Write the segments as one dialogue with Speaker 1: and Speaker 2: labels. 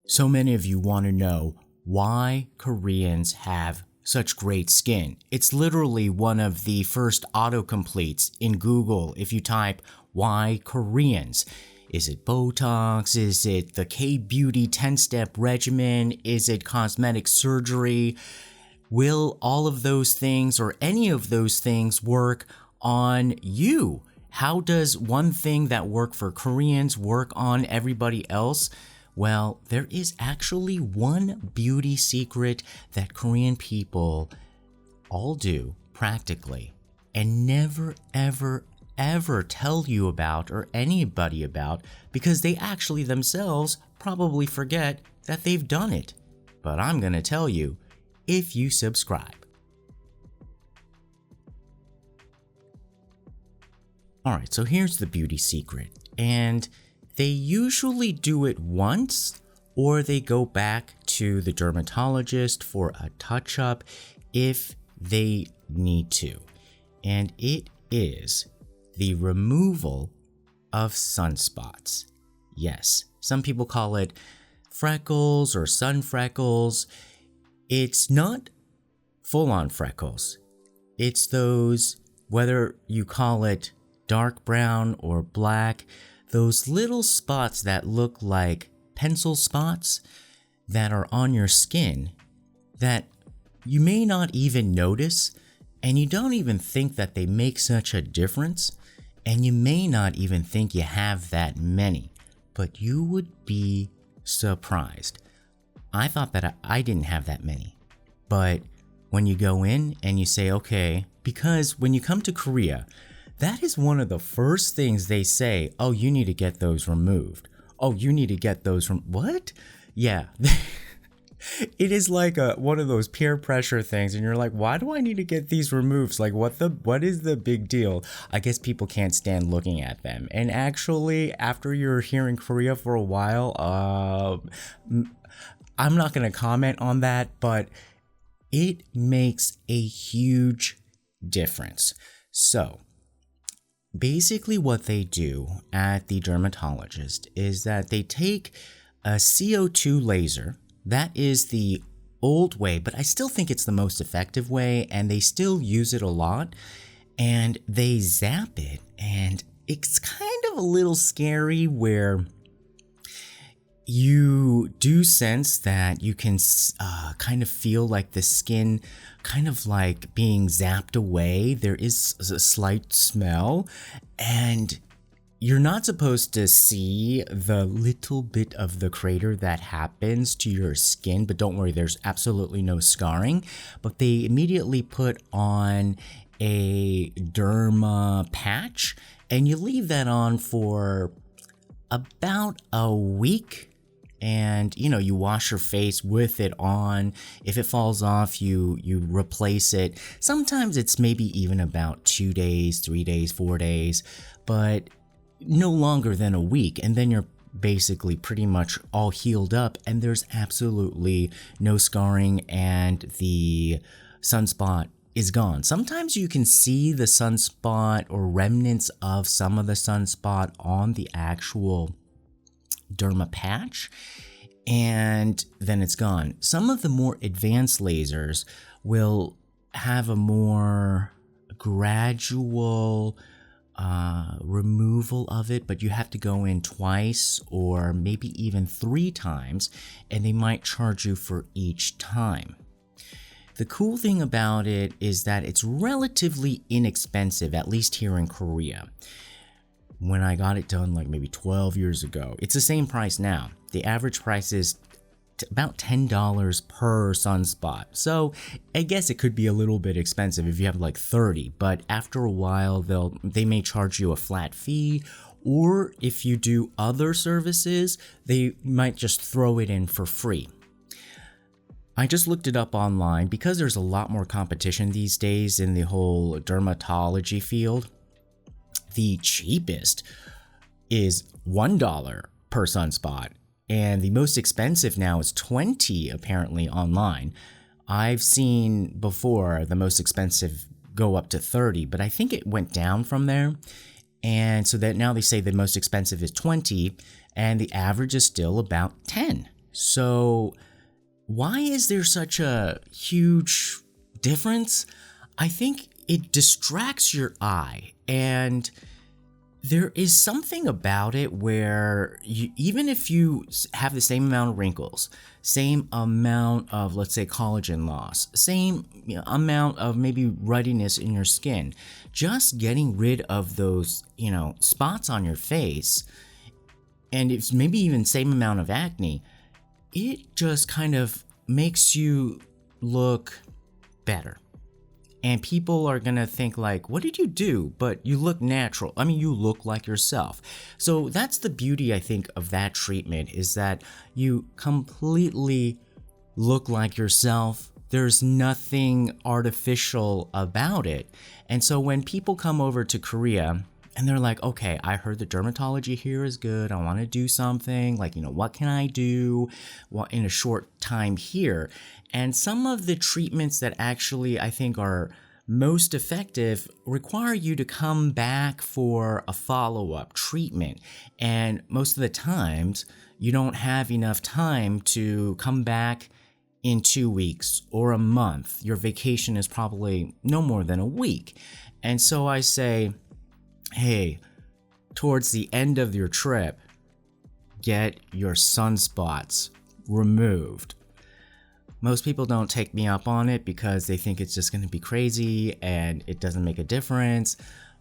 Speaker 1: So many of you want to know why Koreans have such great skin. It's literally one of the first autocompletes in Google if you type why Koreans. Is it Botox? Is it the K-Beauty 10-step regimen? Is it cosmetic surgery? Will all of those things or any of those things work on you? How does one thing that worked for Koreans work on everybody else? Well, there is actually one beauty secret that Korean people all do practically and never, ever tell you about or anybody about because they actually themselves probably forget that they've done it. But I'm gonna tell you if you subscribe. Alright, so here's the beauty secret, and they usually do it once or they go back to the dermatologist for a touch-up if they need to, and it is the removal of sunspots. Yes, some people call it freckles or sun freckles. It's not full-on freckles. It's those, whether you call it dark brown or black, those little spots that look like pencil spots that are on your skin that you may not even notice, and you don't even think that they make such a difference, and you may not even think you have that many, but you would be surprised. I thought that I didn't have that many, but when you go in and you say, okay, because when you come to Korea, that is one of the first things they say, oh, you need to get those removed. Oh, you need to get those from, what? Yeah. It is like one of those peer pressure things, and you're like, why do I need to get these removed? Like, what is the big deal? I guess people can't stand looking at them. And actually, after you're here in Korea for a while, I'm not going to comment on that, but it makes a huge difference. So, basically what they do at the dermatologist is that they take a CO2 laser. That is the old way, but I still think it's the most effective way, and they still use it a lot, and they zap it, and it's kind of a little scary where you do sense that you can kind of feel like the skin kind of like being zapped away. There is a slight smell, and you're not supposed to see the little bit of the crater that happens to your skin, but don't worry, there's absolutely no scarring. But they immediately put on a derma patch, and you leave that on for about a week. And you wash your face with it on. If it falls off, you replace it. Sometimes it's maybe even about 2 days, 3 days, 4 days, but no longer than a week, and then you're basically pretty much all healed up, and there's absolutely no scarring, and the sunspot is gone. Sometimes you can see the sunspot or remnants of some of the sunspot on the actual derma patch, and then it's gone. Some of the more advanced lasers will have a more gradual removal of it, but you have to go in twice or maybe even 3 times, and they might charge you for each time. The cool thing about it is that it's relatively inexpensive, at least here in Korea. When I got it done like maybe 12 years ago, it's the same price now. The average price is about $10 per sunspot. So I guess it could be a little bit expensive if you have like 30, but after a while they may charge you a flat fee, or if you do other services, they might just throw it in for free. I just looked it up online because there's a lot more competition these days in the whole dermatology field. The cheapest is $1 per sunspot, and the most expensive now is $20 apparently online. I've seen before the most expensive go up to $30, but I think it went down from there. And so that now they say the most expensive is $20, and the average is still about $10. So why is there such a huge difference? I think it distracts your eye, and there is something about it where even if you have the same amount of wrinkles, same amount of, let's say, collagen loss, same amount of maybe ruddiness in your skin, just getting rid of those, spots on your face, and it's maybe even same amount of acne, it just kind of makes you look better. And people are gonna think like, what did you do? But you look natural. I mean, you look like yourself. So that's the beauty, I think, of that treatment, is that you completely look like yourself. There's nothing artificial about it. And so when people come over to Korea and they're like, okay, I heard the dermatology here is good. I want to do something. Like, what can I do in a short time here? And some of the treatments that actually I think are most effective require you to come back for a follow-up treatment. And most of the times, you don't have enough time to come back in 2 weeks or a month. Your vacation is probably no more than a week. And so I say, hey, towards the end of your trip, get your sunspots removed. Most people don't take me up on it because they think it's just going to be crazy and it doesn't make a difference.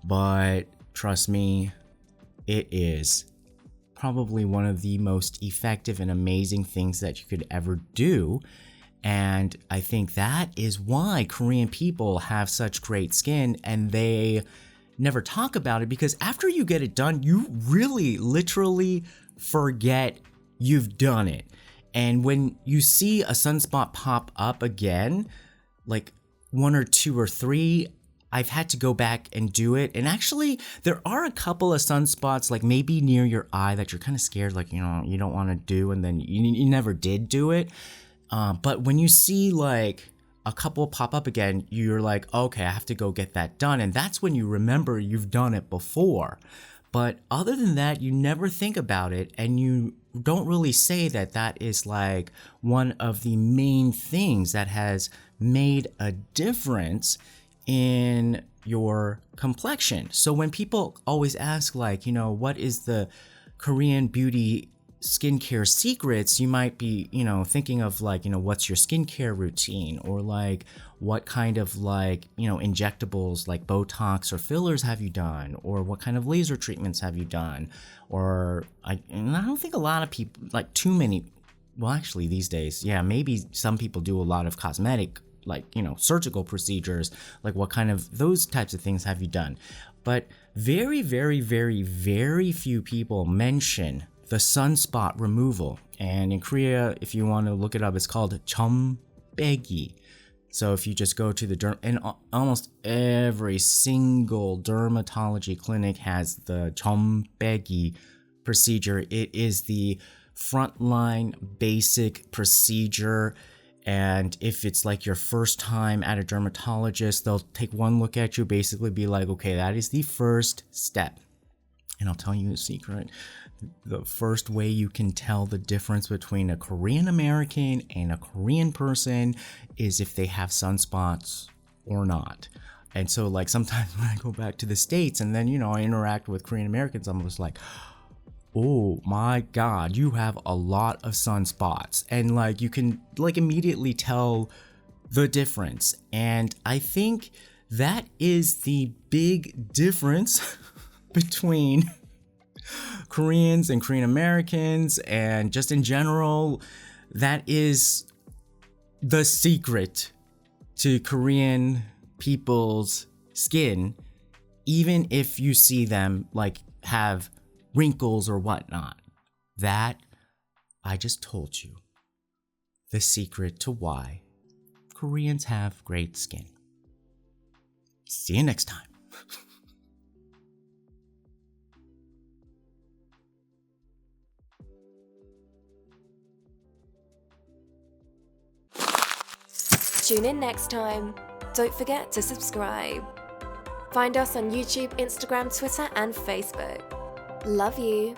Speaker 1: But trust me, it is probably one of the most effective and amazing things that you could ever do. And I think that is why Korean people have such great skin, and they never talk about it, because after you get it done, you really literally forget you've done it. And when you see a sunspot pop up again, like 1 or 2 or 3, I've had to go back and do it. And actually, there are a couple of sunspots, like maybe near your eye, that you're kind of scared, like, you don't want to do, and then you never did do it. But when you see like a couple pop up again, you're like, okay, I have to go get that done. And that's when you remember you've done it before. But other than that, you never think about it, and you don't really say that that is like one of the main things that has made a difference in your complexion. So when people always ask like, what is the Korean beauty skincare secrets, you might be, thinking of like, what's your skincare routine, or like what kind of like, injectables like Botox or fillers have you done, or what kind of laser treatments have you done, or I don't think a lot of people, like too many, well actually these days, yeah, maybe some people do a lot of cosmetic, like, surgical procedures, like what kind of those types of things have you done. But very, very, very, very few people mention the sunspot removal. And in Korea, if you want to look it up, it's called chombaegi. So if you just go to the and almost every single dermatology clinic has the chombaegi procedure. It is the frontline basic procedure. And if it's like your first time at a dermatologist, they'll take one look at you, basically be like, okay, that is the first step. And I'll tell you a secret. The first way you can tell the difference between a Korean American and a Korean person is if they have sunspots or not. And so like sometimes when I go back to the States and then, I interact with Korean Americans, I'm just like, oh my God, you have a lot of sunspots. And like you can like immediately tell the difference. And I think that is the big difference between Koreans and Korean Americans, and just in general, that is the secret to Korean people's skin, even if you see them like have wrinkles or whatnot. That, I just told you, the secret to why Koreans have great skin. See you next time.
Speaker 2: Tune in next time. Don't forget to subscribe. Find us on YouTube, Instagram, Twitter, and Facebook. Love you.